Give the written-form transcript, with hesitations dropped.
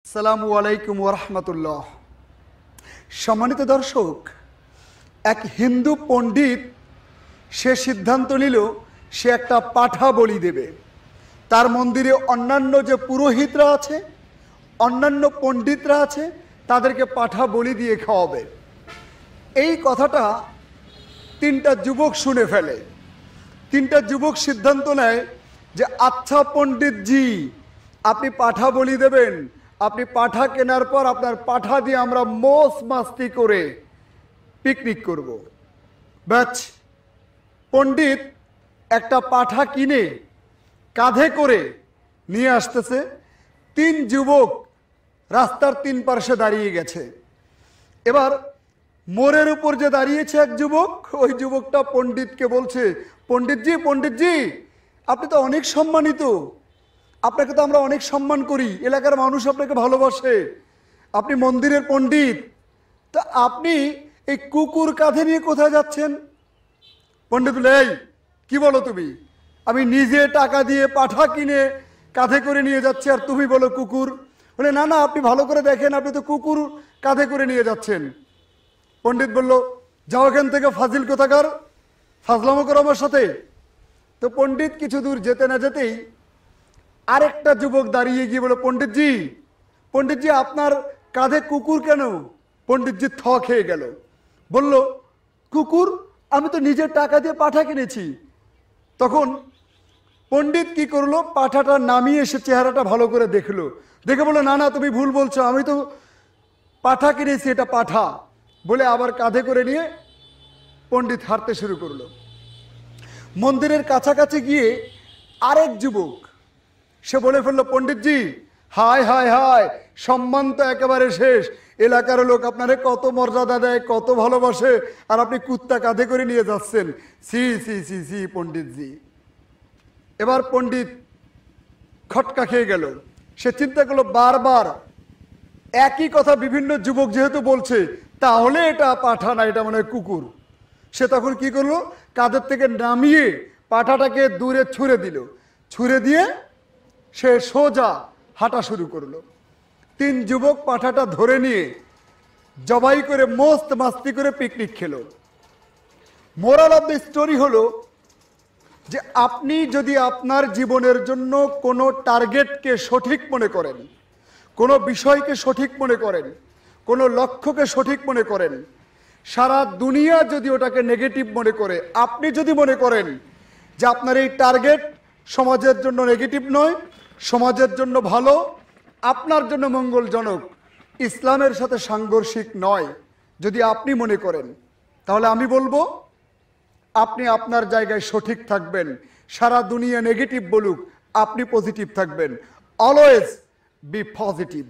আসসালামু আলাইকুম ওয়া রাহমাতুল্লাহ। সম্মানিত দর্শক, এক হিন্দু পণ্ডিত সে সিদ্ধান্ত নিল সে একটা পাঠা বলি দেবে। তার মন্দিরে অন্যান্য যে পুরোহিতরা আছে, অন্যান্য পণ্ডিতরা আছে, তাদেরকে পাঠা বলি দিয়ে খাওয়াবে। এই কথাটা তিনটা যুবক শুনে ফেলে। তিনটা যুবক সিদ্ধান্ত নেয় যে আচ্ছা পণ্ডিতজি, আপনি পাঠা বলি দেবেন, আপনি পাঠা কেনার পর আপনার পাঠা দিয়ে আমরা মোজ মাস্তি করে পিকনিক করব। ব্যাচ পণ্ডিত একটা পাঠা কিনে কাঁধে করে নিয়ে আসতেছে। তিন যুবক রাস্তার তিন পার্শ্বে দাঁড়িয়ে গেছে। এবার মোড়ের উপর যে দাঁড়িয়েছে এক যুবক, ওই যুবকটা পণ্ডিতকে বলছে, পণ্ডিতজি পণ্ডিতজি, আপনি তো অনেক সম্মানিত, আপনাকে তো আমরা অনেক সম্মান করি, এলাকার মানুষ আপনাকে ভালোবাসে, আপনি মন্দিরের পণ্ডিত, তা আপনি এই কুকুর কাঁধে নিয়ে কোথায় যাচ্ছেন? পণ্ডিত বলে, এই কি বলো তুমি? আমি নিজে টাকা দিয়ে পাঠা কিনে কাঁধে করে নিয়ে যাচ্ছি আর তুমি বলো কুকুর? বলে, না না, আপনি ভালো করে দেখেন, আপনি তো কুকুর কাঁধে করে নিয়ে যাচ্ছেন। পণ্ডিত বলল, যাও এখান থেকে ফাজিল কোথাকার, ফাজলামো করো আমার সাথে। তো পণ্ডিত কিছু দূর যেতে না যেতেই আরেকটা যুবক দাঁড়িয়ে গিয়ে বলে, পণ্ডিতজি পণ্ডিতজি, আপনার কাঁধে কুকুর কেন? পণ্ডিতজি থ খেয়ে গেল, বলল, কুকুর? আমি তো নিজের টাকা দিয়ে পাঠা কিনেছি। তখন পণ্ডিত কি করলো, পাঠাটা নামিয়ে এসে চেহারাটা ভালো করে দেখলো, দেখে বললো, না না, তুমি ভুল বলছো, আমি তো পাঠা কিনেছি, এটা পাঠা। বলে আবার কাঁধে করে নিয়ে পণ্ডিত হাঁটতে শুরু করলো। মন্দিরের কাছাকাছি গিয়ে আরেক যুবক সে বলে ফেললো, পণ্ডিতজি, হায় হায় হায়, সম্মান তো একেবারে শেষ, এলাকার লোক আপনারে কত মর্যাদা দেয়, কত ভালোবাসে, আর আপনি কুত্তা কাঁধে করে নিয়ে যাচ্ছেন, সি সি সি সি পণ্ডিতজি। এবার পণ্ডিত খটকা খেয়ে গেল। সে চিন্তা করলো, বারবার একই কথা বিভিন্ন যুবক যেহেতু বলছে, তাহলে এটা পাঠা না, এটা মনে হয় কুকুর। সে তখন কি করলো, কাঁধের থেকে নামিয়ে পাঠাটাকে দূরে ছুঁড়ে দিল। ছুঁড়ে দিয়ে সে সোজা হাঁটা শুরু করলো। তিন যুবক পাঠাটা ধরে নিয়ে জবাই করে মস্ত মাস্তি করে পিকনিক খেলো। মোরাল অফ দ্য স্টোরি হলো যে আপনি যদি আপনার জীবনের জন্য কোনো টার্গেটকে সঠিক মনে করেন, কোনো বিষয়কে সঠিক মনে করেন, কোনো লক্ষ্যকে সঠিক মনে করেন, সারা দুনিয়া যদি ওটাকে নেগেটিভ মনে করে, আপনি যদি মনে করেন যে আপনার এই টার্গেট সমাজের জন্য নেগেটিভ নয়, সমাজের জন্য ভালো, আপনার জন্য মঙ্গলজনক, ইসলামের সাথে সাংঘর্ষিক নয়, যদি আপনি মনে করেন, তাহলে আমি বলবো আপনি আপনার জায়গায় সঠিক থাকবেন। সারা দুনিয়া নেগেটিভ বলুক, আপনি পজিটিভ থাকবেন। Always be positive.